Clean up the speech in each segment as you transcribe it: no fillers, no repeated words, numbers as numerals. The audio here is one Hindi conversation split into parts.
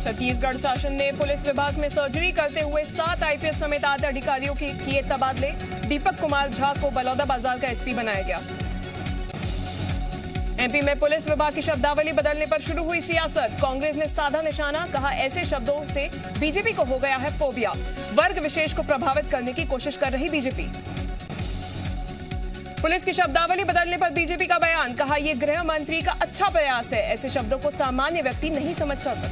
छत्तीसगढ़ शासन ने पुलिस विभाग में सर्जरी करते हुए 7 आईपीएस समेत 8 अधिकारियों के किए तबादले। दीपक कुमार झा को बलौदाबाजार का एसपी बनाया गया। एमपी में पुलिस विभाग की शब्दावली बदलने पर शुरू हुई सियासत। कांग्रेस ने साधा निशाना, कहा ऐसे शब्दों से बीजेपी को हो गया है फोबिया। वर्ग विशेष को प्रभावित करने की कोशिश कर रही बीजेपी। पुलिस की शब्दावली बदलने पर बीजेपी का बयान, कहा यह गृह मंत्री का अच्छा प्रयास है, ऐसे शब्दों को सामान्य व्यक्ति नहीं समझ सकता।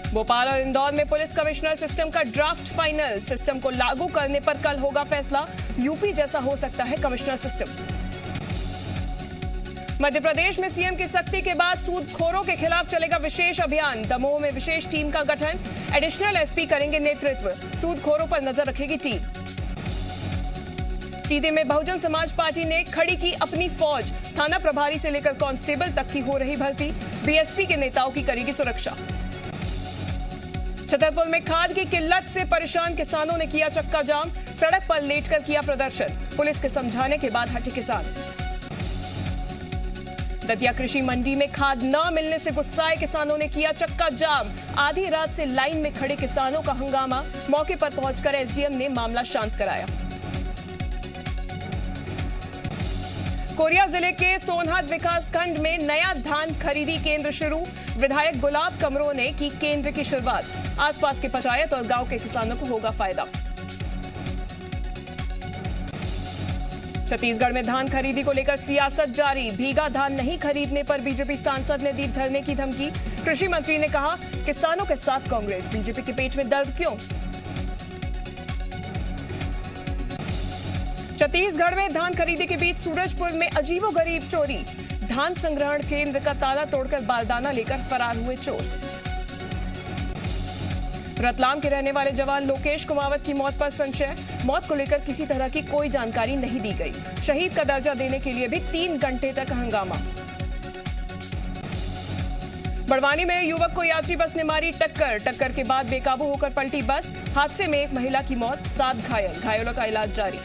भोपाल और इंदौर में पुलिस कमिश्नर सिस्टम का ड्राफ्ट फाइनल। सिस्टम को लागू करने पर कल होगा फैसला। यूपी जैसा हो सकता है कमिश्नर सिस्टम। मध्य प्रदेश में सीएम की सख्ती के बाद सूदखोरों के खिलाफ चलेगा विशेष अभियान। दमोह में विशेष टीम का गठन, एडिशनल एसपी करेंगे नेतृत्व। सूदखोरों पर नजर रखेगी टीम। सीधी में बहुजन समाज पार्टी ने खड़ी की अपनी फौज। थाना प्रभारी से लेकर कांस्टेबल तक की हो रही भर्ती। बीएसपी के नेताओं की करेगी सुरक्षा। छतरपुर में खाद की किल्लत से परेशान किसानों ने किया चक्का जाम। सड़क पर लेटकर किया प्रदर्शन। पुलिस के समझाने के बाद हटे किसान। दतिया कृषि मंडी में खाद न मिलने से गुस्साए किसानों ने किया चक्का जाम। आधी रात से लाइन में खड़े किसानों का हंगामा। मौके पर पहुंचकर एसडीएम ने मामला शांत कराया। कोरिया जिले के सोनहत विकासखंड में नया धान खरीदी केंद्र शुरू। विधायक गुलाब कमरों ने की केंद्र की शुरुआत। आसपास के पंचायत और गांव के किसानों को होगा फायदा। छत्तीसगढ़ में धान खरीदी को लेकर सियासत जारी। भीगा धान नहीं खरीदने पर बीजेपी सांसद ने दी धरने की धमकी। कृषि मंत्री ने कहा, किसानों के साथ कांग्रेस, बीजेपी के पेट में दर्द क्यों? छत्तीसगढ़ में धान खरीदी के बीच सूरजपुर में अजीबोगरीब चोरी। धान संग्रहण केंद्र का ताला तोड़कर बारदाना लेकर फरार हुए चोर। रतलाम के रहने वाले जवान लोकेश कुमावत की मौत पर संशय। मौत को लेकर किसी तरह की कोई जानकारी नहीं दी गई। शहीद का दर्जा देने के लिए भी 3 घंटे तक हंगामा। बड़वानी में युवक को यात्री बस ने मारी टक्कर। टक्कर के बाद बेकाबू होकर पलटी बस। हादसे में एक महिला की मौत, 7 घायल। घायलों का इलाज जारी।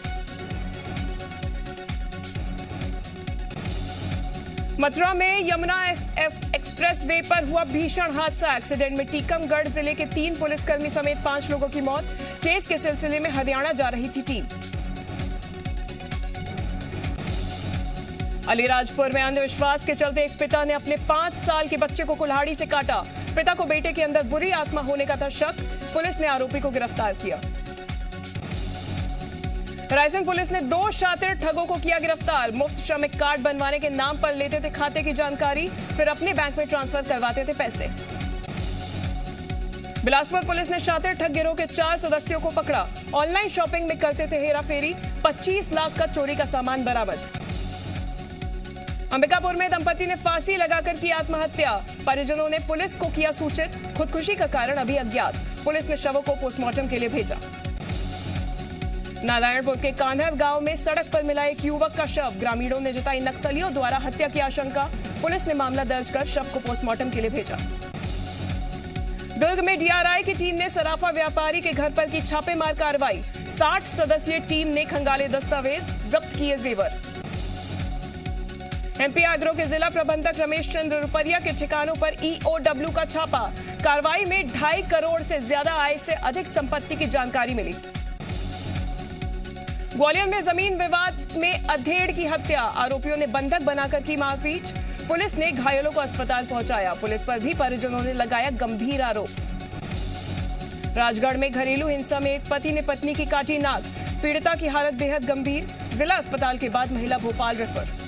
मथुरा में यमुना एक्सप्रेस वे पर हुआ भीषण हादसा। एक्सीडेंट में टीकमगढ़ जिले के 3 पुलिसकर्मी समेत 5 लोगों की मौत। केस के सिलसिले में हरियाणा जा रही थी टीम। अलीराजपुर में अंधविश्वास के चलते एक पिता ने अपने 5 साल के बच्चे को कुल्हाड़ी से काटा। पिता को बेटे के अंदर बुरी आत्मा होने का था शक। पुलिस ने आरोपी को गिरफ्तार किया। रायसेन पुलिस ने 2 शातिर ठगों को किया गिरफ्तार। मुफ्त श्रमिक कार्ड बनवाने के नाम पर लेते थे खाते की जानकारी, फिर अपने बैंक में ट्रांसफर करवाते थे पैसे। बिलासपुर पुलिस ने शातिर ठग गिरोह के 4 सदस्यों को पकड़ा। ऑनलाइन शॉपिंग में करते थे हेराफेरी। 25 लाख का चोरी का सामान बरामद। अंबिकापुर में दंपति ने फांसी लगाकर की आत्महत्या। परिजनों ने पुलिस को किया सूचित। खुदकुशी का कारण अभी अज्ञात। पुलिस ने शवों को पोस्टमार्टम के लिए भेजा। नारायणपुर के कान्हर गांव में सड़क पर मिला एक युवक का शव। ग्रामीणों ने जताई नक्सलियों द्वारा हत्या की आशंका। पुलिस ने मामला दर्ज कर शव को पोस्टमार्टम के लिए भेजा। दुर्ग में डीआरआई की टीम ने सराफा व्यापारी के घर पर की छापेमार कार्रवाई। 60 सदस्यीय टीम ने खंगाले दस्तावेज, जब्त किए जेवर। एमपी आगरा के जिला प्रबंधक रमेश चंद्र रुपरिया के ठिकानों पर ईओडब्ल्यू का छापा। कार्रवाई में 2.5 करोड़ से ज्यादा आय से अधिक संपत्ति की जानकारी मिली। ग्वालियर में जमीन विवाद में अधेड़ की हत्या। आरोपियों ने बंधक बनाकर की मारपीट। पुलिस ने घायलों को अस्पताल पहुंचाया। पुलिस पर भी परिजनों ने लगाया गंभीर आरोप। राजगढ़ में घरेलू हिंसा में एक पति ने पत्नी की काटी नाक। पीड़िता की हालत बेहद गंभीर। जिला अस्पताल के बाद महिला भोपाल रेफर।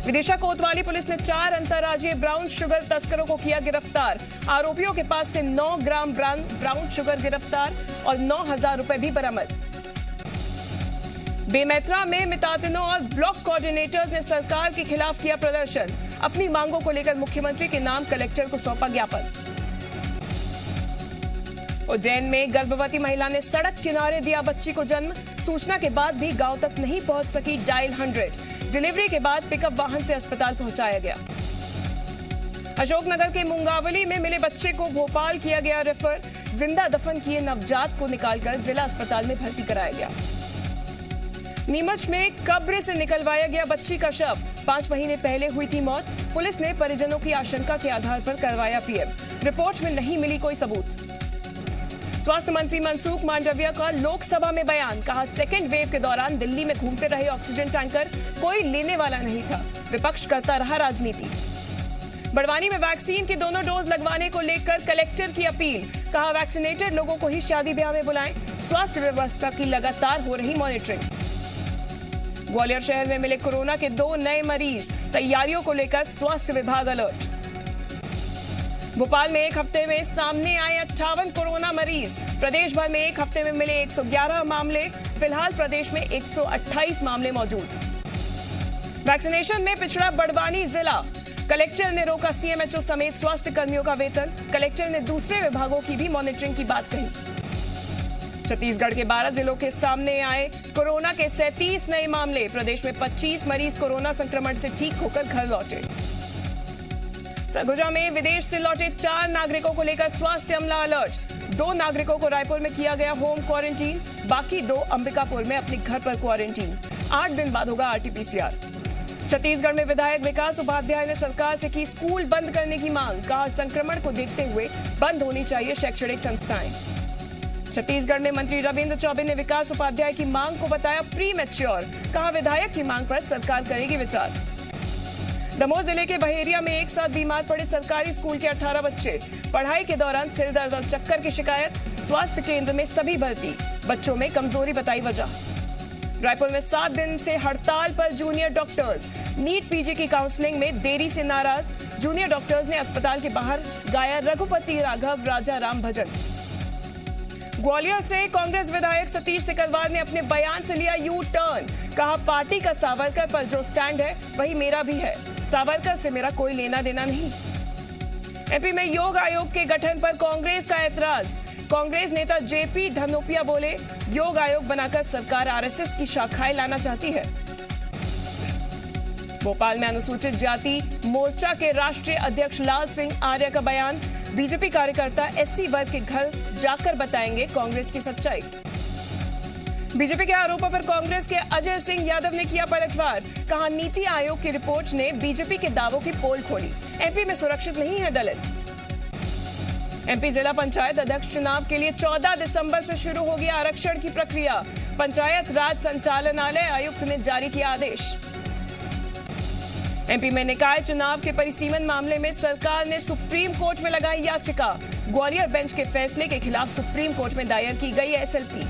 विदिशा कोतवाली पुलिस ने 4 अंतर्राज्यीय ब्राउन शुगर तस्करों को किया गिरफ्तार। आरोपियों के पास से 9 ग्राम ब्राउन शुगर गिरफ्तार और 9,000 रुपए भी बरामद। बेमेतरा में मितातिनों और ब्लॉक कोऑर्डिनेटर्स ने सरकार के खिलाफ किया प्रदर्शन। अपनी मांगों को लेकर मुख्यमंत्री के नाम कलेक्टर को सौंपा ज्ञापन। उज्जैन में गर्भवती महिला ने सड़क किनारे दिया बच्ची को जन्म। सूचना के बाद भी गांव तक नहीं पहुंच सकी डायल 100। डिलीवरी के बाद पिकअप वाहन से अस्पताल पहुंचाया गया। अशोकनगर के मुंगावली में मिले बच्चे को भोपाल किया गया रेफर। जिंदा दफन किए नवजात को निकालकर जिला अस्पताल में भर्ती कराया गया। नीमच में कब्र से निकलवाया गया बच्ची का शव। 5 महीने पहले हुई थी मौत। पुलिस ने परिजनों की आशंका के आधार पर करवाया पीएम। रिपोर्ट में नहीं मिली कोई सबूत। स्वास्थ्य मंत्री मनसुख मांडविया का लोकसभा में बयान, कहा सेकेंड वेव के दौरान दिल्ली में घूमते रहे ऑक्सीजन टैंकर, कोई लेने वाला नहीं था, विपक्ष करता रहा राजनीति। बड़वानी में वैक्सीन के दोनों डोज लगवाने को लेकर कलेक्टर की अपील, कहा वैक्सीनेटेड लोगों को ही शादी ब्याह में बुलाएं, स्वास्थ्य व्यवस्था की लगातार हो रही मॉनिटरिंग। ग्वालियर शहर में मिले कोरोना के 2 नए मरीज, तैयारियों को लेकर स्वास्थ्य विभाग अलर्ट। भोपाल में एक हफ्ते में सामने आए 58 कोरोना मरीज, प्रदेश भर में एक हफ्ते में मिले 111 मामले, फिलहाल प्रदेश में 128 मामले मौजूद। वैक्सीनेशन में पिछड़ा बड़वानी जिला, कलेक्टर ने रोका सीएमएचओ समेत स्वास्थ्य कर्मियों का वेतन, कलेक्टर ने दूसरे विभागों की भी मॉनिटरिंग की बात कही। छत्तीसगढ़ के 12 जिलों के सामने आए कोरोना के 37 नए मामले, प्रदेश में 25 मरीज कोरोना संक्रमण से ठीक होकर घर लौटे। सरगुजा में विदेश से लौटे 4 नागरिकों को लेकर स्वास्थ्य अमला अलर्ट, 2 नागरिकों को रायपुर में किया गया होम क्वारंटीन, बाकी 2 अंबिकापुर में अपने घर पर क्वारंटीन, 8 दिन बाद होगा आरटीपीसीआर। छत्तीसगढ़ में विधायक विकास उपाध्याय ने सरकार से की स्कूल बंद करने की मांग, कहा संक्रमण को देखते हुए बंद होनी चाहिए शैक्षणिक संस्थाएं। छत्तीसगढ़ में मंत्री रविंद्र चौबे ने विकास उपाध्याय की मांग को बताया प्री मैच्योर, कहा विधायक की मांग पर सरकार करेगी विचार। दमोह जिले के बहेरिया में एक साथ बीमार पड़े सरकारी स्कूल के 18 बच्चे, पढ़ाई के दौरान सिर दर्द और चक्कर की शिकायत, स्वास्थ्य केंद्र में सभी भर्ती, बच्चों में कमजोरी बताई वजह। रायपुर में 7 दिन से हड़ताल पर जूनियर डॉक्टर्स, नीट पीजी की काउंसलिंग में देरी से नाराज, जूनियर डॉक्टर्स ने अस्पताल के बाहर गाया रघुपति राघव राजा राम भजन। ग्वालियर से कांग्रेस विधायक सतीश सिकरवार ने अपने बयान से लिया यू टर्न, कहा पार्टी का सावरकर पर जो स्टैंड है वही मेरा भी है, सावरकर से मेरा कोई लेना देना नहीं। एमपी में योग आयोग के गठन पर कांग्रेस का ऐतराज, कांग्रेस नेता जेपी धनोपिया बोले योग आयोग बनाकर सरकार आरएसएस की शाखाएं लाना चाहती है। भोपाल में अनुसूचित जाति मोर्चा के राष्ट्रीय अध्यक्ष लाल सिंह आर्य का बयान, बीजेपी कार्यकर्ता एससी वर्ग के घर जाकर बताएंगे कांग्रेस की सच्चाई। बीजेपी के आरोपों पर कांग्रेस के अजय सिंह यादव ने किया पलटवार, कहा नीति आयोग की रिपोर्ट ने बीजेपी के दावों की पोल खोली, एमपी में सुरक्षित नहीं है दलित। एमपी जिला पंचायत अध्यक्ष चुनाव के लिए 14 दिसंबर से शुरू होगी आरक्षण की प्रक्रिया, पंचायत राज संचालनालय आयुक्त ने जारी किया आदेश। एमपी में निकाय चुनाव के परिसीमन मामले में सरकार ने सुप्रीम कोर्ट में लगाई याचिका, ग्वालियर बेंच के फैसले के खिलाफ सुप्रीम कोर्ट में दायर की गई एसएलपी।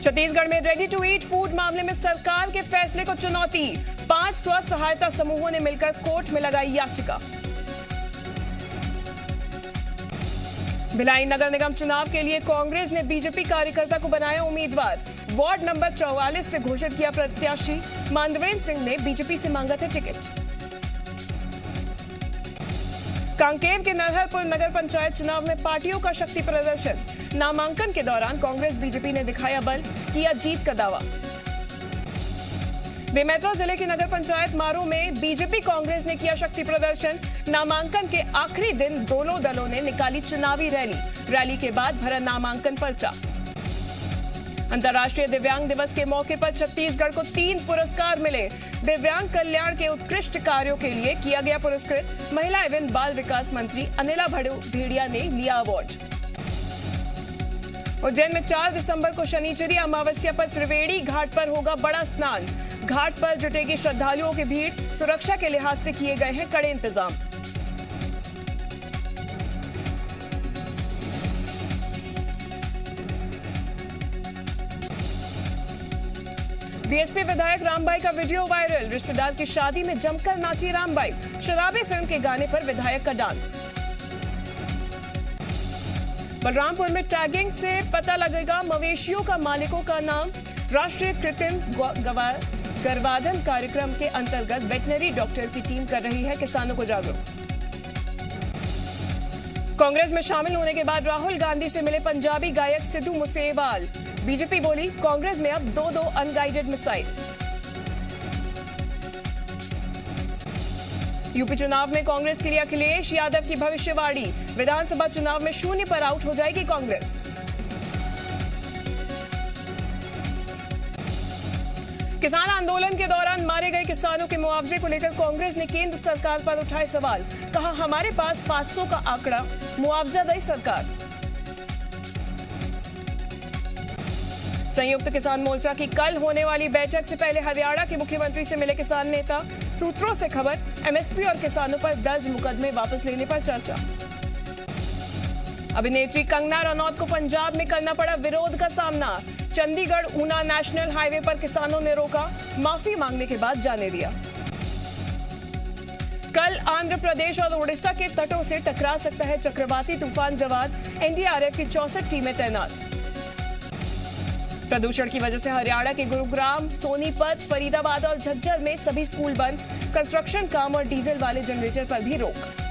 छत्तीसगढ़ में रेडी टू ईट फूड मामले में सरकार के फैसले को चुनौती, 5 स्व सहायता समूहों ने मिलकर कोर्ट में लगाई याचिका। भिलाई नगर निगम चुनाव के लिए कांग्रेस ने बीजेपी कार्यकर्ता को बनाया उम्मीदवार, वार्ड नंबर 44 से घोषित किया प्रत्याशी, मानवेंद्र सिंह ने बीजेपी से मांगा था टिकट। कांकेर के नरहरपुर नगर पंचायत चुनाव में पार्टियों का शक्ति प्रदर्शन, नामांकन के दौरान कांग्रेस बीजेपी ने दिखाया बल, किया जीत का दावा। बेमेतरा जिले के नगर पंचायत मारू में बीजेपी कांग्रेस ने किया शक्ति प्रदर्शन, नामांकन के आखिरी दिन दोनों दलों ने निकाली चुनावी रैली के बाद भरा नामांकन पर्चा। अंतर्राष्ट्रीय दिव्यांग दिवस के मौके पर छत्तीसगढ़ को 3 पुरस्कार मिले, दिव्यांग कल्याण के उत्कृष्ट कार्यों के लिए किया गया पुरस्कृत, महिला एवं बाल विकास मंत्री अनिला भेड़िया ने लिया अवार्ड। उज्जैन में 4 दिसंबर को शनिचरी अमावस्या पर त्रिवेणी घाट पर होगा बड़ा स्नान, घाट पर जुटेगी श्रद्धालुओं की भीड़, सुरक्षा के लिहाज से किए गए हैं कड़े इंतजाम। बीएसपी विधायक रामबाई का वीडियो वायरल, रिश्तेदार की शादी में जमकर नाची रामबाई, शराबी फिल्म के गाने पर विधायक का डांस। बलरामपुर में टैगिंग से पता लगेगा मवेशियों का मालिकों का नाम, राष्ट्रीय कृत्रिम गर्भाधान कार्यक्रम के अंतर्गत वेटनरी डॉक्टर की टीम कर रही है किसानों को जागरूक। कांग्रेस में शामिल होने के बाद राहुल गांधी से मिले पंजाबी गायक सिद्धू मूसेवाला, बीजेपी बोली कांग्रेस में अब 2 अनगाइडेड मिसाइल। यूपी चुनाव में कांग्रेस के लिए अखिलेश यादव की भविष्यवाणी, विधानसभा चुनाव में 0 पर आउट हो जाएगी कांग्रेस। किसान आंदोलन के दौरान मारे गए किसानों के मुआवजे को लेकर कांग्रेस ने केंद्र सरकार पर उठाए सवाल। कहा, हमारे पास 500 का आंकड़ा, मुआवजा दे सरकार। संयुक्त किसान मोर्चा की कल होने वाली बैठक से पहले हरियाणा के मुख्यमंत्री से मिले किसान नेता। सूत्रों से खबर, एमएसपी और किसानों पर दर्ज मुकदमे वापस लेने पर चर्चा। अभिनेत्री कंगना रनौत को पंजाब में करना पड़ा विरोध का सामना। चंडीगढ़ ऊना नेशनल हाईवे पर किसानों ने रोका, माफी मांगने के बाद जाने दिया। कल आंध्र प्रदेश और ओडिशा के तटों से टकरा सकता है चक्रवाती तूफान जवाद। एनडीआरएफ की 64 टीमें तैनात। प्रदूषण की वजह से हरियाणा के गुरुग्राम, सोनीपत, फरीदाबाद और झज्जर में सभी स्कूल बंद। कंस्ट्रक्शन काम और डीजल वाले जनरेटर पर भी रोक।